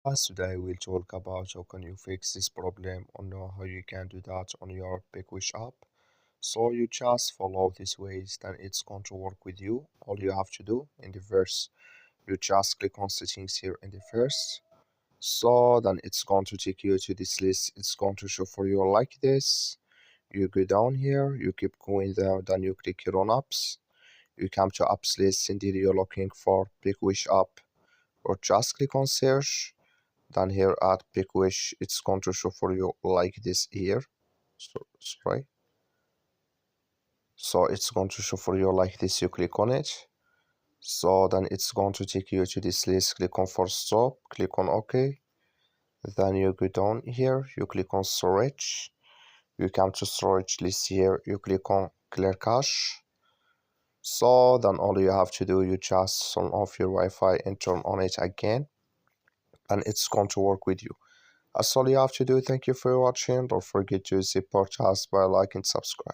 As today we'll talk about how can you fix this problem or know how you can do that on your PicWish app. So you just follow these ways, then it's going to work with you. All you have to do in the first, you just click on settings here in the first. So then it's going to take you to this list. It's going to show for you like this. You go down here, you keep going down, then you click here on apps. You come to apps list, indeed you're looking for PicWish app, or just click on search. Then here at PicWish, it's going to show for you like this here. So sorry. So it's going to show for you like this. You click on it. So then it's going to take you to this list. Click on for stop. Click on OK. Then you go down here. You click on storage. You come to storage list here. You click on clear cache. So then all you have to do, you just turn off your Wi-Fi and turn on it again, and it's going to work with you. That's all you have to do. Thank you for watching. Don't forget to support us by liking and subscribe.